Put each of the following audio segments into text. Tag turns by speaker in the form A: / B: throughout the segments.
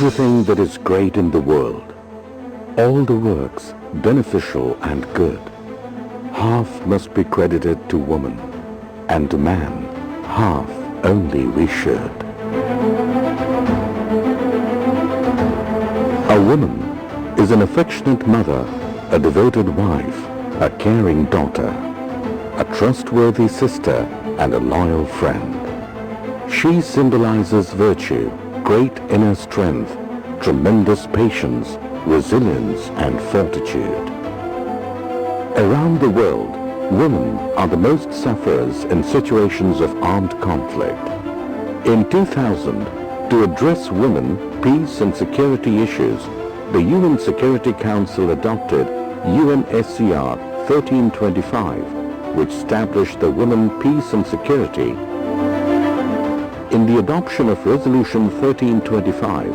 A: everything that is great in the world, all the works beneficial and good, half must be credited to woman, and to man half only we should. A woman is an affectionate mother, a devoted wife, a caring daughter, a trustworthy sister, and a loyal friend. She symbolizes virtue, great inner strength, tremendous patience, resilience, and fortitude. Around the world, women are the most sufferers in situations of armed conflict. In 2000, to address women, peace and security issues, the UN Security Council adopted UNSCR 1325, which established the Women, Peace and Security. In the adoption of Resolution 1325,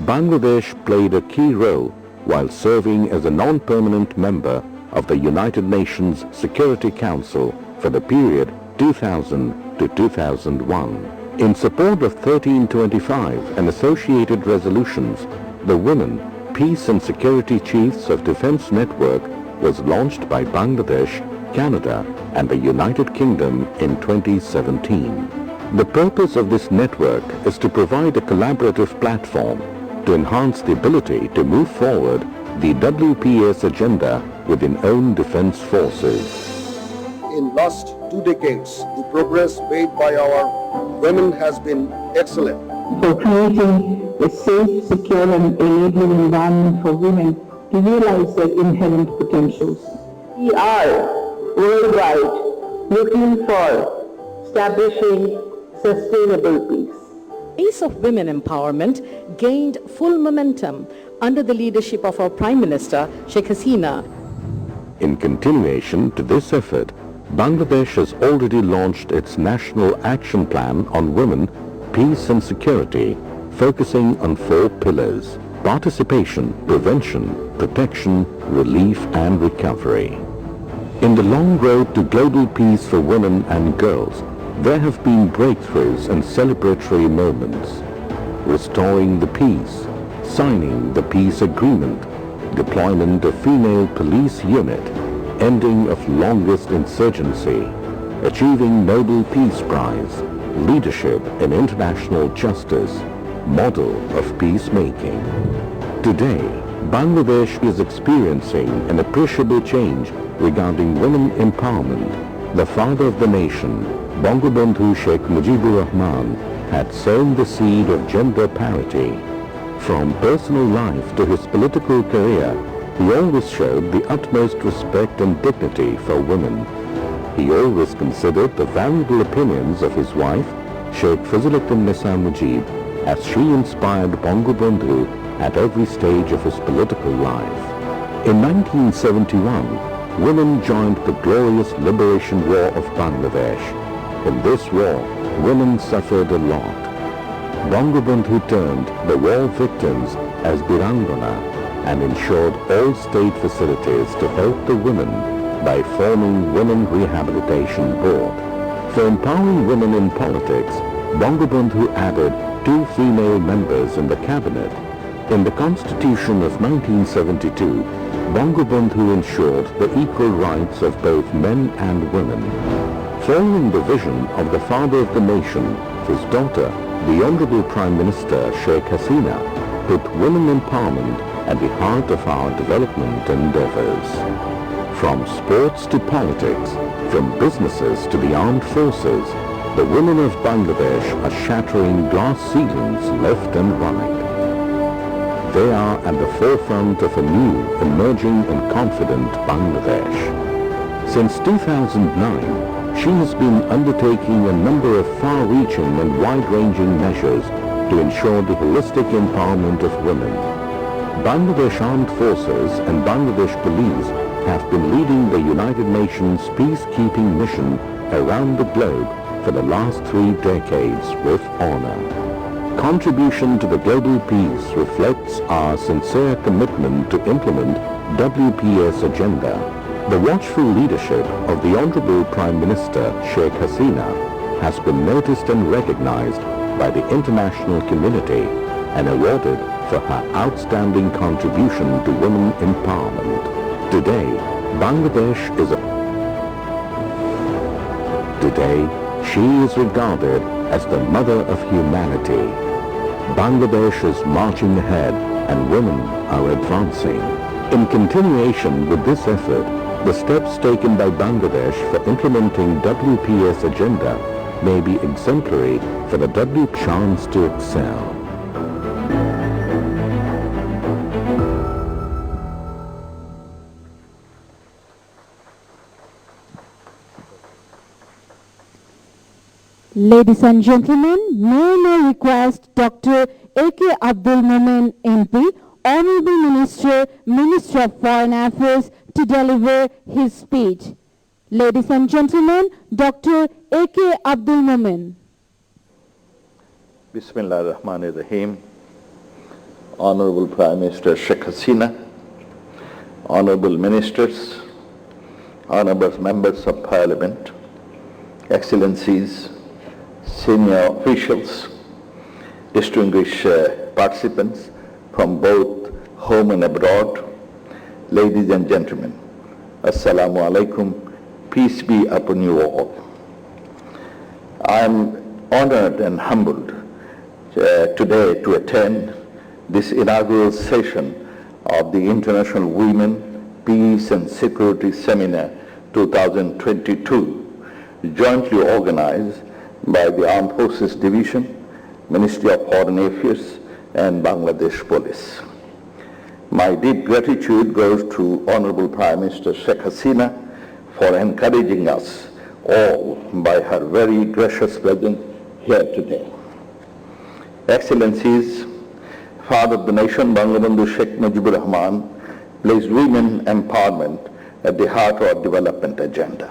A: Bangladesh played a key role while serving as a non-permanent member of the United Nations Security Council for the period 2000 to 2001. In support of 1325 and associated resolutions, the Women, Peace and Security Chiefs of Defense Network was launched by Bangladesh, Canada, and the United Kingdom in 2017. The purpose of this network is to provide a collaborative platform to enhance the ability to move forward the WPS agenda within own defense forces.
B: In last 2 decades, the progress made by our women has been excellent.
C: For creating a safe, secure and enabling environment for women to realize their inherent potentials. We are worldwide looking for establishing sustainable peace.
D: Pace of women empowerment gained full momentum under the leadership of our Prime Minister, Sheikh Hasina.
A: In continuation to this effort, Bangladesh has already launched its National Action Plan on Women, Peace and Security, focusing on 4 pillars: participation, prevention, protection, relief and recovery. In the long road to global peace for women and girls, there have been breakthroughs and celebratory moments. Restoring the peace, signing the peace agreement, deployment of female police unit, ending of longest insurgency, achieving Nobel Peace Prize, leadership in international justice, model of peacemaking. Today, Bangladesh is experiencing an appreciable change regarding women empowerment. The father of the nation, Bangabandhu Sheikh Mujibur Rahman, had sown the seed of gender parity. From personal life to his political career, he always showed the utmost respect and dignity for women. He always considered the valuable opinions of his wife, Sheikh Fazluddin Nisa Mujib, as she inspired Bangabandhu at every stage of his political life. In 1971, women joined the glorious liberation war of Bangladesh. In this war, women suffered a lot. Bangabandhu turned the war victims as Birangana and ensured all state facilities to help the women by forming Women Rehabilitation Board. For empowering women in politics, Bangabandhu added 2 female members in the cabinet. In the Constitution of 1972, Bangabandhu ensured the equal rights of both men and women. Following the vision of the father of the nation, his daughter, the Honorable Prime Minister Sheikh Hasina, put women empowerment at the heart of our development endeavors. From sports to politics, from businesses to the armed forces, the women of Bangladesh are shattering glass ceilings left and right. They are at the forefront of a new, emerging and confident Bangladesh. Since 2009, she has been undertaking a number of far-reaching and wide-ranging measures to ensure the holistic empowerment of women. Bangladesh Armed Forces and Bangladesh Police have been leading the United Nations peacekeeping mission around the globe for the last 3 decades with honor. Contribution to the global peace reflects our sincere commitment to implement WPS agenda. The watchful leadership of the Honorable Prime Minister Sheikh Hasina has been noticed and recognized by the international community and awarded for her outstanding contribution to women empowerment. Today, she is regarded as the mother of humanity. Bangladesh is marching ahead and women are advancing. In continuation with this effort, the steps taken by Bangladesh for implementing WPS agenda may be exemplary for the chance to excel.
E: Ladies and gentlemen, may I now request Dr. A.K. Abdul Momen MP, Honorable Minister, Minister of Foreign Affairs, to deliver his speech. Ladies and gentlemen, Dr. A.K. Abdul Momen.
F: Bismillah ar-Rahman ar-Rahim. Honorable Prime Minister Sheikh Hasina, Honorable Ministers, Honorable Members of Parliament, Excellencies, senior officials, distinguished participants from both home and abroad, ladies and gentlemen, Assalamu alaikum, peace be upon you all. I am honored and humbled today to attend this inaugural session of the International Women, Peace and Security Seminar 2022, jointly organized by the Armed Forces Division, Ministry of Foreign Affairs, and Bangladesh Police. My deep gratitude goes to Honorable Prime Minister Sheikh Hasina for encouraging us all by her very gracious presence here today. Excellencies, Father of the Nation, Bangabandhu Sheikh Mujibur Rahman, placed women empowerment at the heart of our development agenda.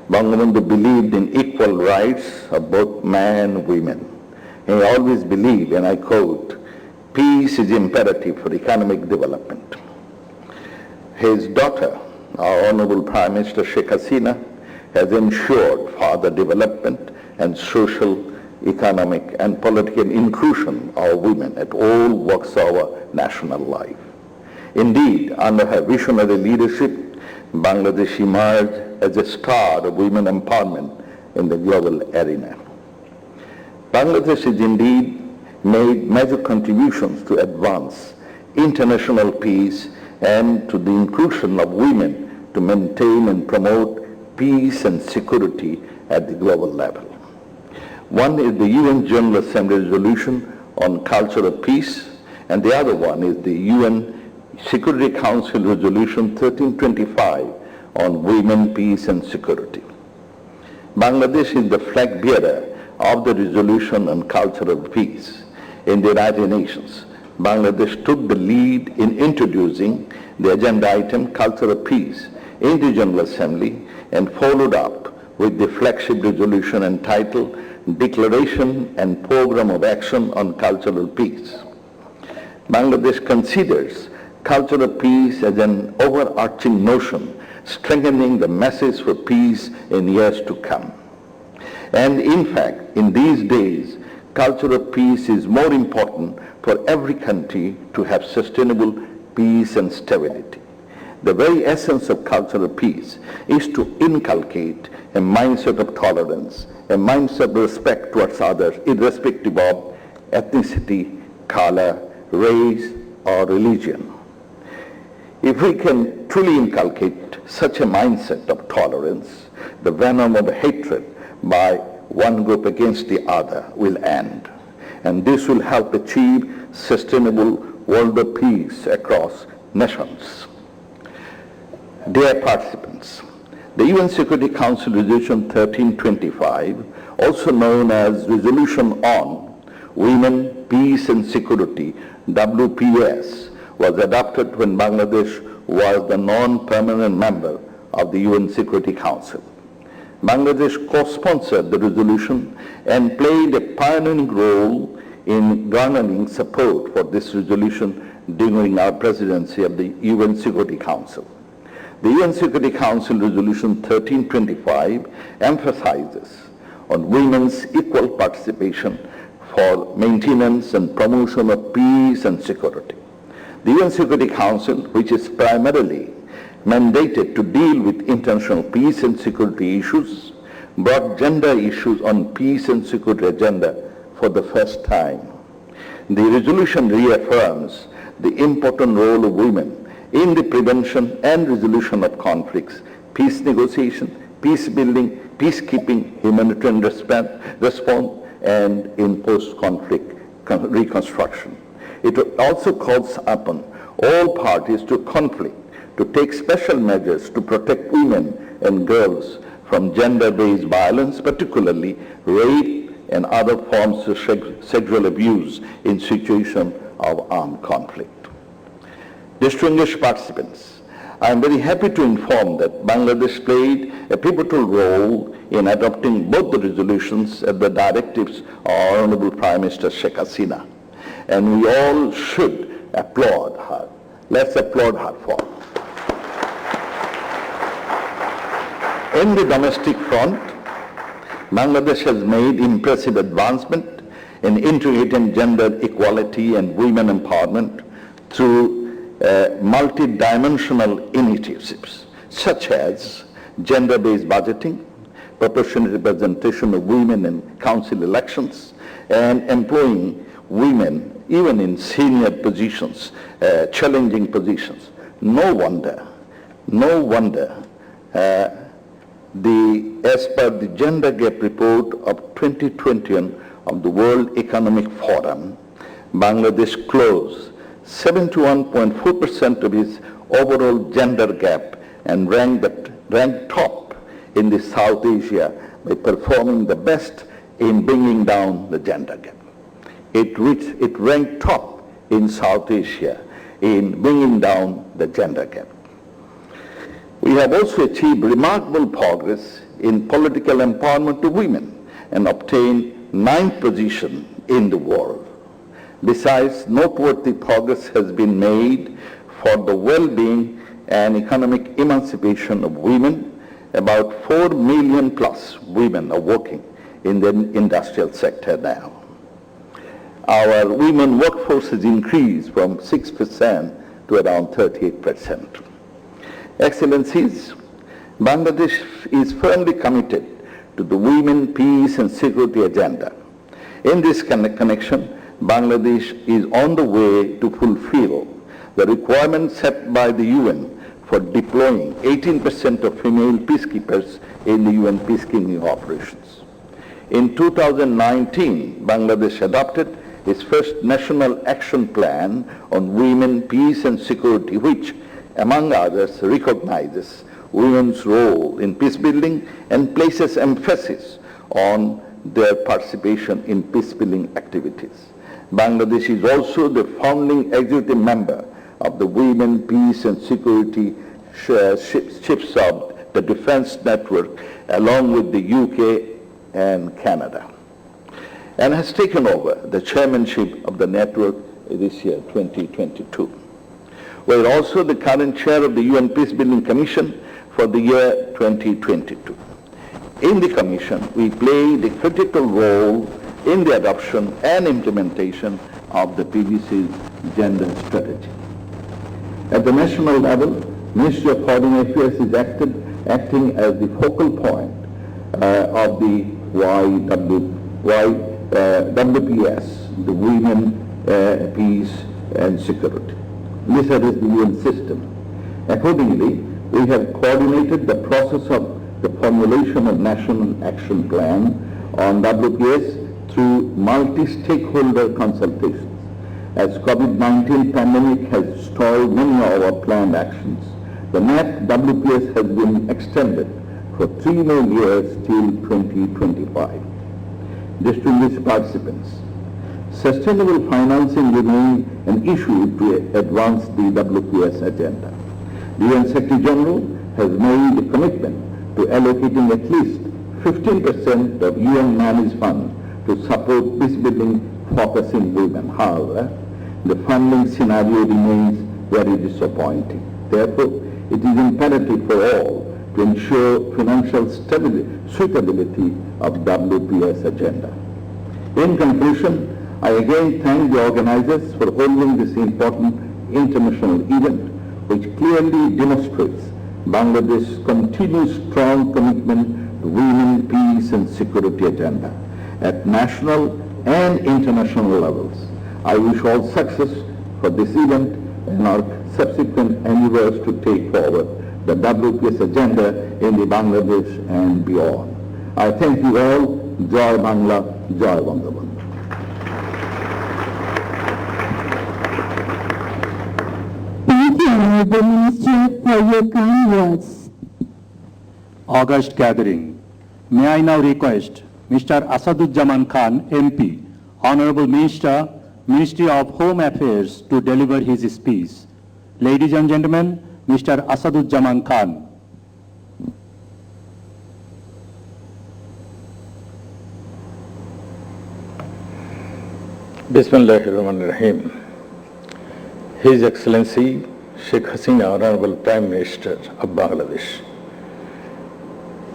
F: Bangabandhu believed in equal rights of both men and women. He always believed, and I quote, peace is imperative for economic development. His daughter, our Honorable Prime Minister Sheikh Hasina, has ensured further development and social, economic and political inclusion of women at all walks of our national life. Indeed, under her visionary leadership, Bangladesh emerged as a star of women empowerment in the global arena. Bangladesh has indeed made major contributions to advance international peace and to the inclusion of women to maintain and promote peace and security at the global level. One is the UN General Assembly resolution on culture of peace, and the other one is the UN Security Council Resolution 1325 on women, peace and security. Bangladesh is the flag bearer of the resolution on culture of peace in the United Nations. Bangladesh took the lead in introducing the agenda item culture of peace in the General Assembly and followed up with the flagship resolution entitled Declaration and Program of Action on Cultural Peace. Bangladesh considers cultural peace as an overarching notion strengthening the message for peace in years to come. And in fact, in these days, cultural peace is more important for every country to have sustainable peace and stability. The very essence of cultural peace is to inculcate a mindset of tolerance, a mindset of respect towards others, irrespective of ethnicity, color, race, or religion. If we can truly inculcate such a mindset of tolerance, the venom of hatred by one group against the other will end. And this will help achieve sustainable world of peace across nations. Dear participants, the UN Security Council Resolution 1325, also known as Resolution on Women, Peace and Security, WPS, was adopted when Bangladesh was the non-permanent member of the UN Security Council. Bangladesh co-sponsored the resolution and played a pioneering role in garnering support for this resolution during our presidency of the UN Security Council. The UN Security Council Resolution 1325 emphasizes on women's equal participation, for maintenance and promotion of peace and security. The UN Security Council, which is primarily mandated to deal with international peace and security issues, brought gender issues on peace and security agenda for the first time. The resolution reaffirms the important role of women in the prevention and resolution of conflicts, peace negotiation, peace building, peacekeeping, humanitarian response, and in post-conflict reconstruction. It also calls upon all parties to conflict to take special measures to protect women and girls from gender-based violence, particularly rape and other forms of sexual abuse in situations of armed conflict. Distinguished participants, I am very happy to inform that Bangladesh played a pivotal role in adopting both the resolutions and the directives of our Honorable Prime Minister Sheikh Hasina, and we all should applaud her. Let's applaud her for it. In the domestic front, Bangladesh has made impressive advancement in integrating gender equality and women empowerment through multidimensional initiatives such as gender-based budgeting, proportionate representation of women in council elections, and employing women even in senior positions, challenging positions. No wonder, as per the Gender Gap Report of 2020 of the World Economic Forum, Bangladesh closed 71.4% of its overall gender gap and ranked top in the South Asia by performing the best in bringing down the gender gap. It ranked top in South Asia in bringing down the gender gap. We have also achieved remarkable progress in political empowerment of women and obtained 9th position in the world. Besides, noteworthy progress has been made for the well-being and economic emancipation of women. About 4 million plus women are working in the industrial sector now. Our women workforce has increased from 6% to around 38%. Excellencies, Bangladesh is firmly committed to the women, peace and security agenda. In this connection, Bangladesh is on the way to fulfill the requirements set by the UN for deploying 18% of female peacekeepers in the UN peacekeeping operations. In 2019, Bangladesh adopted its first national action plan on women, peace and security, which, among others, recognizes women's role in peace building and places emphasis on their participation in peace building activities. Bangladesh is also the founding executive member of the Women, Peace and Security Ships of the Defence Network, along with the UK and Canada, and has taken over the chairmanship of the network this year, 2022. We are also the current chair of the UN Peacebuilding Commission for the year 2022. In the Commission, we played a critical role in the adoption and implementation of the PBC's gender strategy. At the national level, Ministry of Foreign Affairs is acting as the focal point of the WPS, the Women, Peace and Security. This is the UN system. Accordingly, we have coordinated the process of the formulation of National Action Plan on WPS through multi-stakeholder consultations. As COVID-19 pandemic has stalled many of our planned actions, the WPS has been extended for 3 more years till 2025. Distinguished participants, sustainable financing remains an issue to advance the WPS agenda. The UN Secretary General has made a commitment to allocating at least 15% of UN managed funds to support peace building focusing women. However, the funding scenario remains very disappointing. Therefore, it is imperative for all to ensure financial suitability of WPS agenda. In conclusion, I again thank the organizers for holding this important international event, which clearly demonstrates Bangladesh's continued strong commitment to women, peace and security agenda at national and international levels. I wish all success for this event and our subsequent endeavors to take forward the WPS agenda in the Bangladesh and beyond. I thank you all. Jai Bangla, Jai Bangabandhu.
E: Thank you, Honorable Minister, for your kind words.
G: August gathering. May I now request Mr. Asaduzzaman Khan, MP, Honorable Minister, Ministry of Home Affairs, to deliver his speech. Ladies and gentlemen, Mr. Asaduzzaman Khan.
F: Bismillahirrahmanirrahim. His Excellency Sheikh Hasina, Honorable Prime Minister of Bangladesh,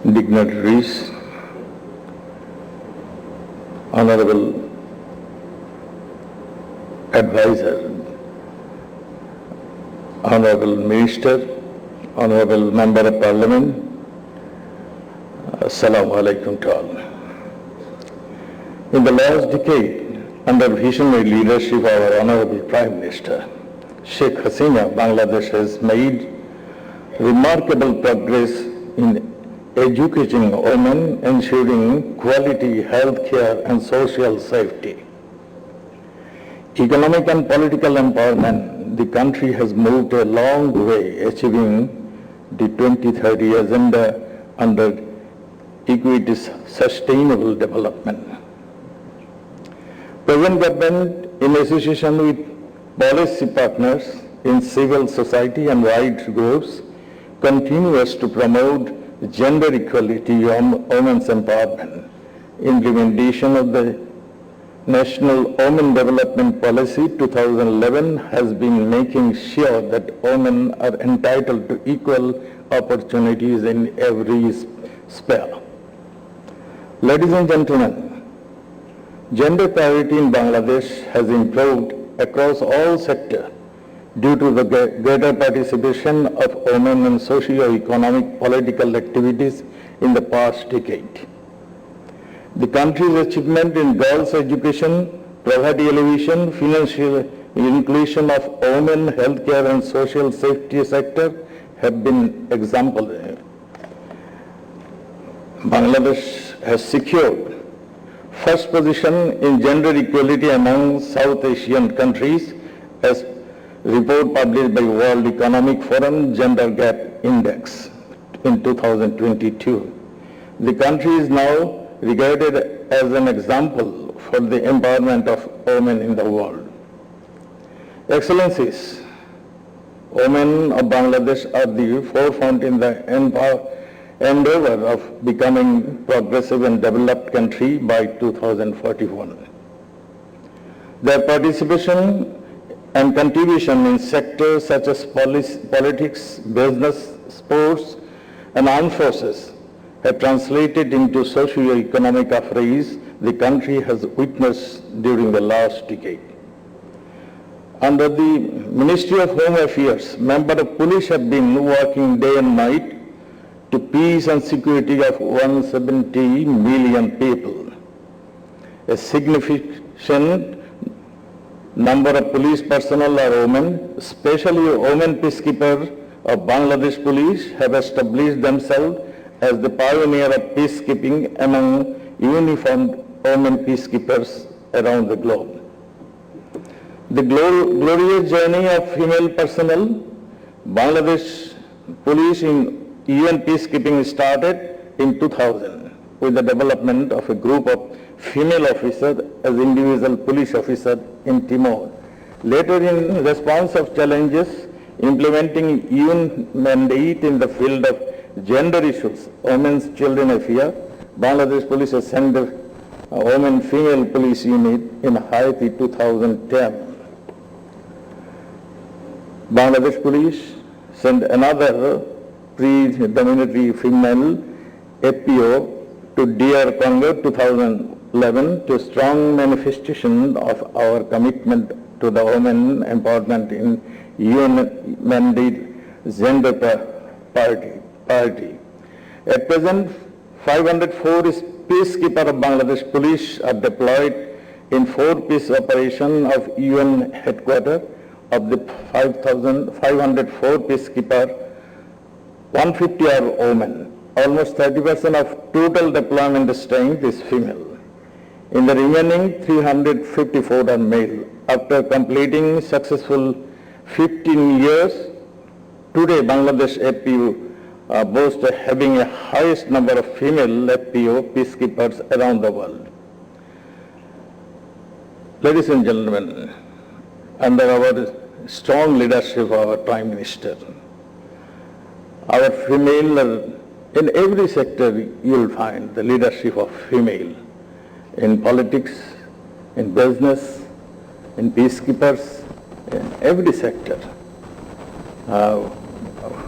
F: dignitaries, Honorable Advisor, Honorable Minister, Honorable Member of Parliament, Assalamu alaikum to all. In the last decade, under visionary leadership of our Honorable Prime Minister, Sheikh Hasina, Bangladesh has made remarkable progress in educating women, ensuring quality health care and social safety. Economic and political empowerment, the country has moved a long way, achieving the 2030 agenda under equity sustainable development. Present government, in association with policy partners in civil society and wide groups, continues to promote gender equality and women's empowerment. Implementation of the National Women Development Policy 2011 has been making sure that women are entitled to equal opportunities in every sphere. Ladies and gentlemen, gender parity in Bangladesh has improved across all sectors due to the greater participation of women in socio-economic political activities in the past decade. The country's achievement in girls' education, poverty alleviation, financial inclusion of women, healthcare and social safety sector have been exemplary. Bangladesh has secured first position in gender equality among South Asian countries as report published by World Economic Forum Gender Gap Index in 2022. The country is now regarded as an example for the empowerment of women in the world. Excellencies, women of Bangladesh are the forefront in the endeavor of becoming progressive and developed country by 2041. Their participation and contribution in sectors such as politics, business, sports, and armed forces have translated into socio-economic affairs the country has witnessed during the last decade. Under the Ministry of Home Affairs, members of police have been working day and night to peace and security of 170 million people. A significant number of police personnel are women, especially women peacekeepers of Bangladesh Police have established themselves as the pioneer of peacekeeping among uniformed women peacekeepers around the globe. The glorious journey of female personnel, Bangladesh Police in UN peacekeeping started in 2000 with the development of a group of female officers as individual police officers in Timor. Later, in response of challenges implementing UN mandate in the field of gender issues, women's children affairs, Bangladesh Police has sent a women female police unit in Haiti 2010. Bangladesh Police sent another predominantly female FPO to DR Congo 2011. 2011 to strong manifestation of our commitment to the women empowerment in UN mandate gender parity. At present, 504 peacekeepers of Bangladesh police are deployed in 4 peace operations of UN headquarters. Of the 504 peacekeepers, 150 are women. Almost 30% of total deployment strength is female. In the remaining 354 are male. After completing successful 15 years, today Bangladesh FPU boasts having a highest number of female FPO peacekeepers around the world. Ladies and gentlemen, under our strong leadership of our Prime Minister, our female, in every sector you will find the leadership of female, in politics, in business, in peacekeepers, in every sector.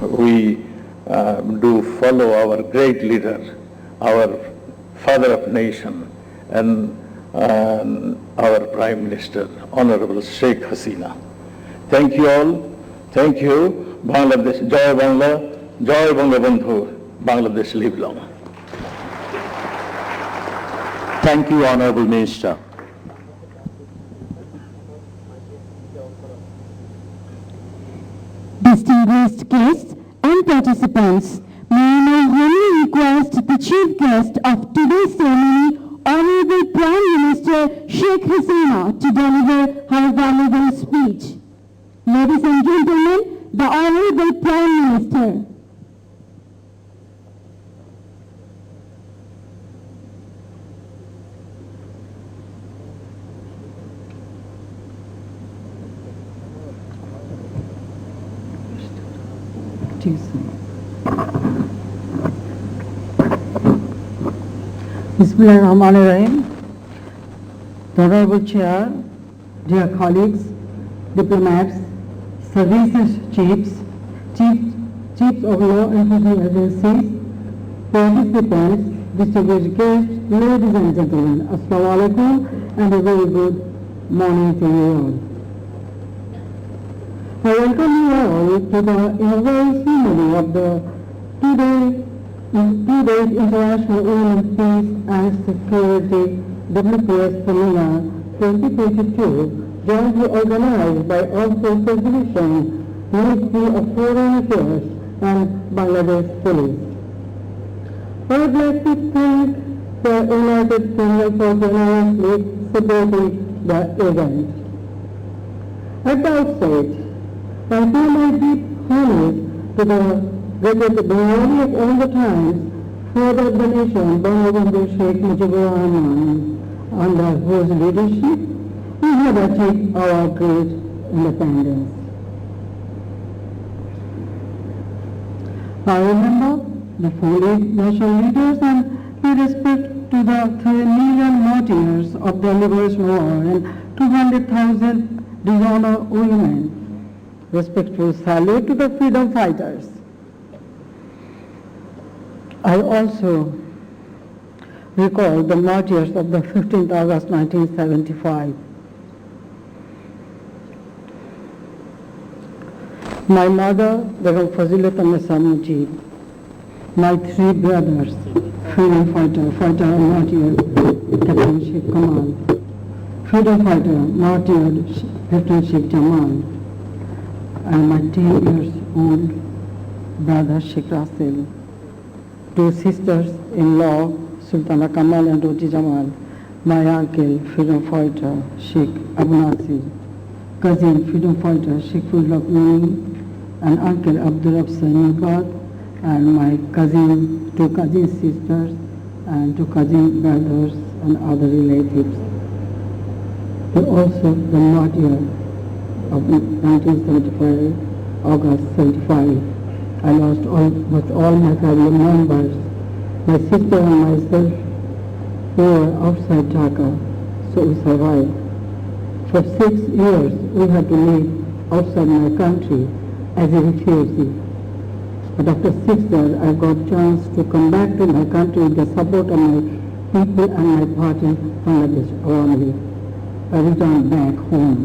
F: We do follow our great leader, our father of nation, and our Prime Minister, Honorable Sheikh Hasina. Thank you all. Thank you. Bangladesh, Jai Bangla, Jai Bangabandhu, Bangladesh live long.
G: Thank you, Honorable Minister.
E: Distinguished guests and participants, may I now humbly request the chief guest of today's ceremony, Honorable Prime Minister Sheikh Hasina, to deliver her valuable speech. Ladies and gentlemen, the Honorable Prime Minister.
H: Bismillahirrahmanirrahim. The Honorable Chair, dear colleagues, diplomats, services chiefs of law enforcement agencies, participants, distinguished guests, ladies and gentlemen, Assalamu alaikum and a very good morning to you all. I welcome you all to the inaugural ceremony of the two-day International Women Peace and Security WPS Seminar 2022, jointly organized by Office of Division, Ministry of Foreign Affairs and Bangladesh Police. I would like to thank the United Kingdom for generously supporting the event. At the outset, I feel my deep homage to the greatest glory of all the times, Father of the nation, Bangabandhu Sheikh Mujibur Rahman, under whose leadership we have achieved our great independence. I remember the fallen national leaders and pay respect to the 3 million martyrs of the liberation war and 200,000 dishonored women. Respectful salute to the freedom fighters. I also recall the martyrs of the 15th August 1975. My mother, Begum Fazilat-e-Nisa Mujib, my 3 brothers, freedom fighter and martyr, Captain Sheikh Kamal, freedom fighter, martyr, Captain Sheikh Jamal, and my 10 years old brother Sheikh Rasil, 2 sisters-in-law, Sultana Kamal and Roti Jamal, my uncle, freedom fighter, Sheikh Abu Nasir, cousin, freedom fighter, Sheikh Fulak Muni, and uncle Abdul Absanibad, and my cousin, 2 cousin sisters, and 2 cousin brothers and other relatives. But also the martyr of 1975, August 75. I lost almost all my family members. My sister and myself were outside Dhaka, so we survived. For 6 years, we had to live outside my country as a refugee. But after 6 years, I got a chance to come back to my country with the support of my people and my party, Bangladesh Awami League, I return back home.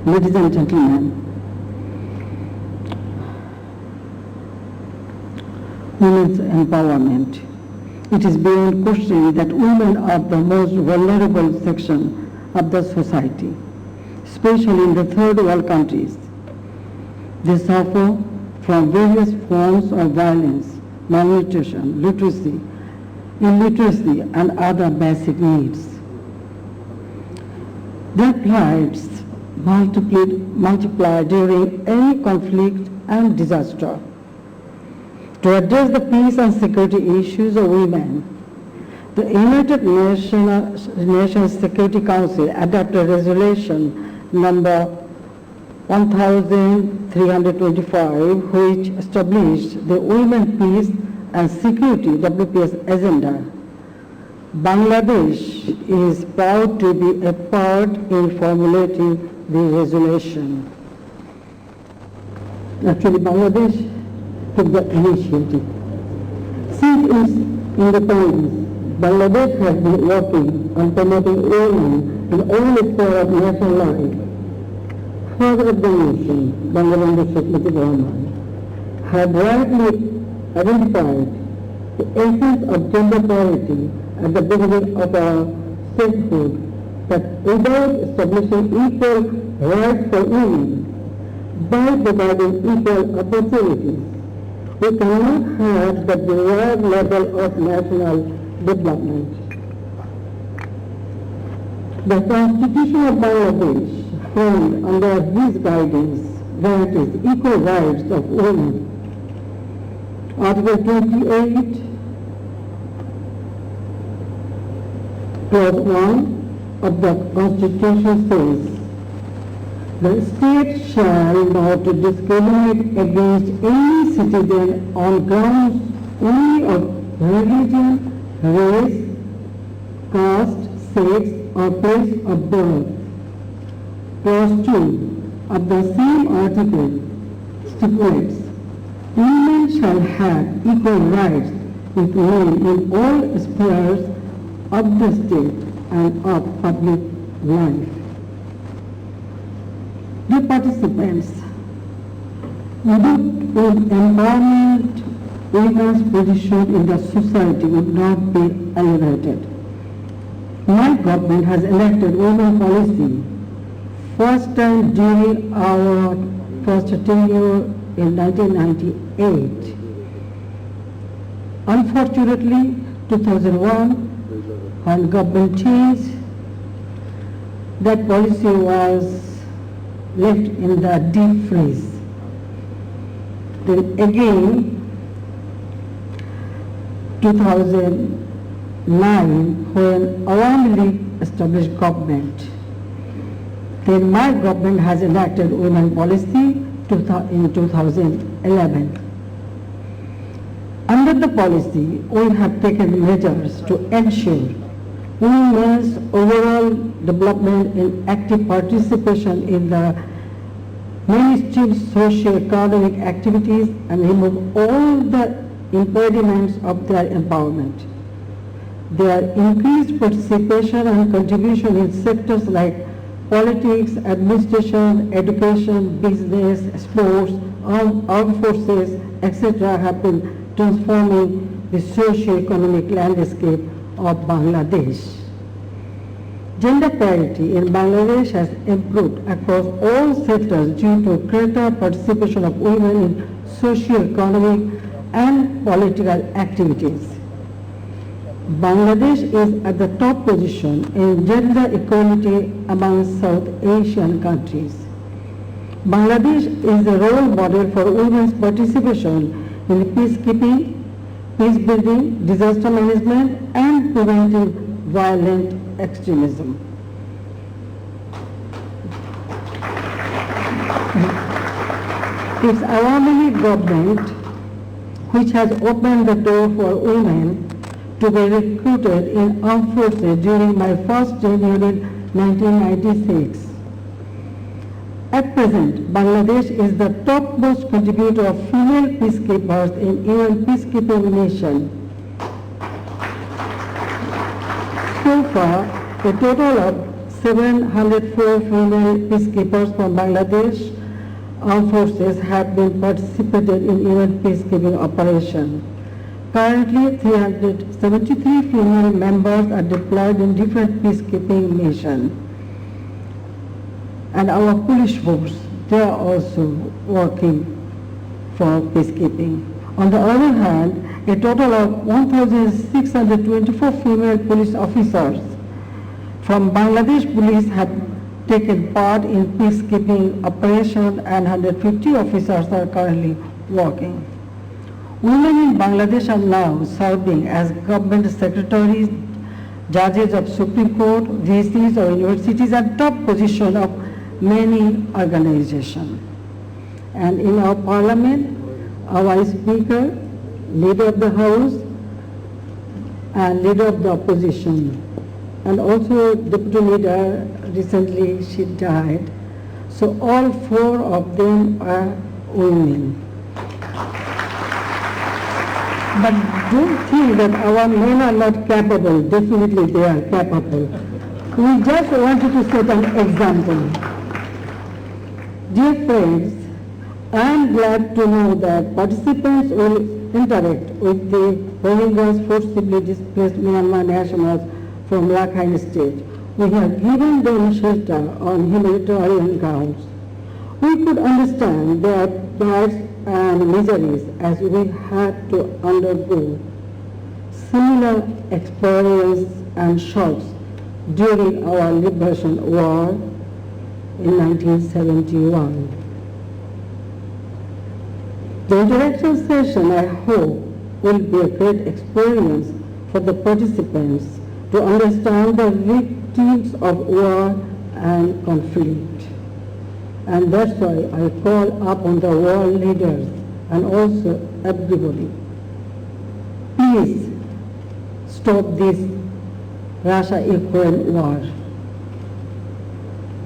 H: Ladies and gentlemen, women's empowerment. It is beyond question that women are the most vulnerable section of the society, especially in the third world countries. They suffer from various forms of violence, malnutrition, illiteracy, and other basic needs. Their plights multiply during any conflict and disaster. To address the peace and security issues of women, the United Nations Security Council adopted resolution number 1325, which established the Women, Peace and Security WPS agenda. Bangladesh is proud to be a part in formulating the resolution. Actually, Bangladesh took the initiative. Since its independence, Bangladesh has been working on promoting women in all spheres of national life. Father of the nation, Bangladesh Sheikh Mujibur Rahman, had rightly identified the essence of gender parity at the beginning of our statehood, that without establishing equal rights for women, by providing equal opportunities, we cannot have the desired level of national development. The Constitution of Bangladesh, framed under his guidance, guarantees equal rights of women. Article 28, Clause 1 of the Constitution says, the state shall not discriminate against any citizen on grounds only of religion, race, caste, sex, or place of birth. Clause 2 of the same article stipulates, women shall have equal rights with men in all spheres of the state and of public life. Dear participants, without empowerment, women's position in the society would not be elevated. My government has enacted women policy first time during our first tenure in 1998. Unfortunately, 2001, when government changed, that policy was left in the deep freeze. Then again, 2009, when Awami League established government, then my government has enacted women policy in 2011. Under the policy, we have taken measures to ensure women's overall development in active participation in the mainstream socio-economic activities and remove all the impediments of their empowerment. Their increased participation and contribution in sectors like politics, administration, education, business, sports, armed forces, etc. have been transforming the socio-economic landscape of Bangladesh. Gender parity in Bangladesh has improved across all sectors due to greater participation of women in socio-economic and political activities. Bangladesh is at the top position in gender equality among South Asian countries. Bangladesh is a role model for women's participation in peacekeeping, peace building, disaster management, and preventing violent extremism. It's Awami League government which has opened the door for women to be recruited in armed forces during my first tenure in 1996. At present, Bangladesh is the topmost contributor of female peacekeepers in UN peacekeeping mission. far, a total of 704 female peacekeepers from Bangladesh armed forces have been participated in UN peacekeeping operation. Currently, 373 female members are deployed in different peacekeeping missions. And our police force, they are also working for peacekeeping. On the other hand, a total of 1,624 female police officers from Bangladesh police have taken part in peacekeeping operation and 150 officers are currently working. Women in Bangladesh are now serving as government secretaries, judges of Supreme Court, VCs or universities and top position of many organizations. And in our parliament, our speaker, leader of the house and leader of the opposition, and also deputy leader, recently she died. So all four of them are women. But don't think that our men are not capable. Definitely they are capable. We just wanted to set an example. Dear friends, I am glad to know that participants will interact with the Rohingyas forcibly displaced Myanmar nationals from Rakhine State. We have given them shelter on humanitarian grounds. We could understand their plights and miseries as we had to undergo similar experience and shocks during our liberation war in 1971. The interaction session, I hope, will be a great experience for the participants to understand the victims of war and conflict. And that's why I call upon the world leaders and also everybody, please stop this Russia-Ukraine war.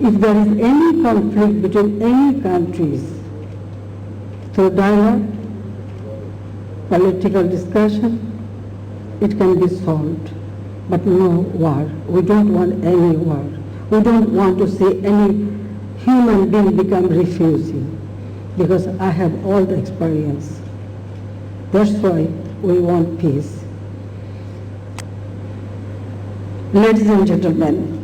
H: If there is any conflict between any countries, through dialogue, political discussion, it can be solved. But no war. We don't want any war. We don't want to see any human being become refugee, because I have all the experience. That's why we want peace. Ladies and gentlemen,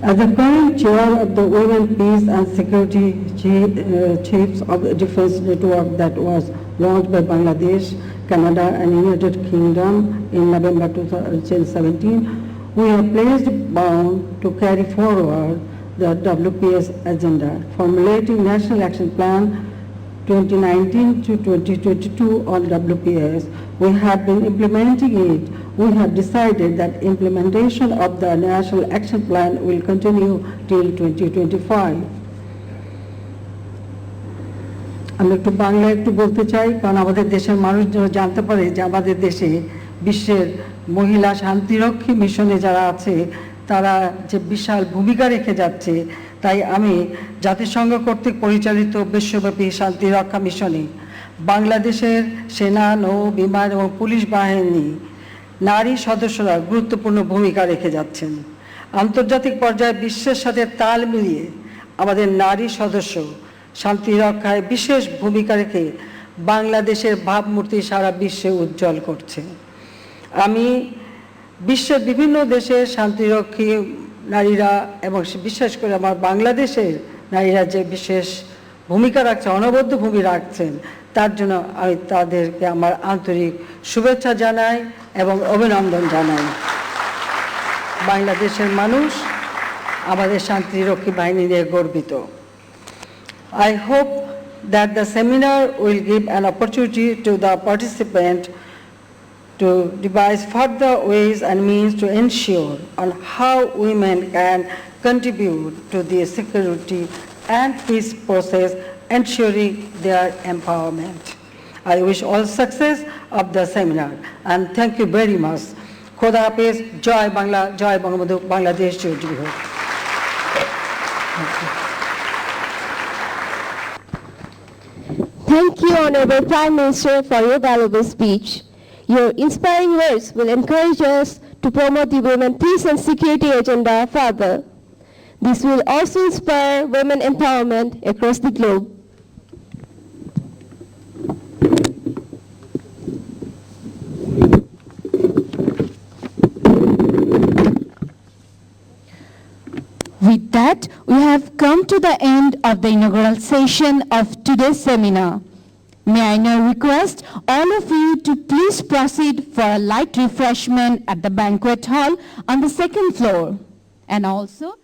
H: as the current chair of the Women Peace and Security Chiefs of the Defense Network that was launched by Bangladesh, Canada and United Kingdom in November 2017, we are placed bound to carry forward the WPS agenda, formulating National Action Plan 2019 to 2022 on WPS. We have been implementing it. We have decided that implementation of the National Action Plan will continue till 2025. আমি একটু বাংলা একটু বলতে চাই, কারণ আমাদের দেশের মানুষ যেন জানতে পারে যে আমাদের দেশে বিশ্বের মহিলা শান্তিরক্ষী মিশনে যারা আছে তারা যে বিশাল ভূমিকা রেখে যাচ্ছে। তাই আমি জাতিসংঘ কর্তৃক পরিচালিত বিশ্বব্যাপী শান্তিরক্ষা মিশনে বাংলাদেশের সেনা, নৌ, বিমান এবং পুলিশ বাহিনী নারী সদস্যরা গুরুত্বপূর্ণ ভূমিকা রেখে যাচ্ছেন। আন্তর্জাতিক পর্যায়ে বিশ্বের সাথে তাল মিলিয়ে আমাদের নারী সদস্য শান্তি রক্ষায় বিশেষ ভূমিকা রেখে বাংলাদেশের ভাবমূর্তি সারা বিশ্বে উজ্জ্বল করছে। আমি বিশ্বের বিভিন্ন দেশের শান্তিরক্ষী নারীরা এবং বিশেষ করে আমার বাংলাদেশের নারীরা যে বিশেষ ভূমিকা রাখছে, অনবদ্য ভূমিকা রাখছেন, তার জন্য আমি তাদেরকে আমার আন্তরিক শুভেচ্ছা জানাই এবং অভিনন্দন জানাই। বাংলাদেশের মানুষ আমাদের শান্তিরক্ষী বাহিনী নিয়ে গর্বিত। I hope that the seminar will give an opportunity to the participant to devise further ways and means to ensure on how women can contribute to the security and peace process, ensuring their empowerment. I wish all success of the seminar and thank you very much. Khoda Hafiz, Jai Bangla, Jai Bangabandhu, Bangladesh Jai Ho.
E: Thank you, Honorable Prime Minister, for your valuable speech. Your inspiring words will encourage us
I: to promote the women peace and security agenda further. This will also inspire women empowerment across the globe.
E: With that, we have come to the end of the inaugural session of today's seminar. May I now request all of you to please proceed for a light refreshment at the banquet hall on the second floor. And also,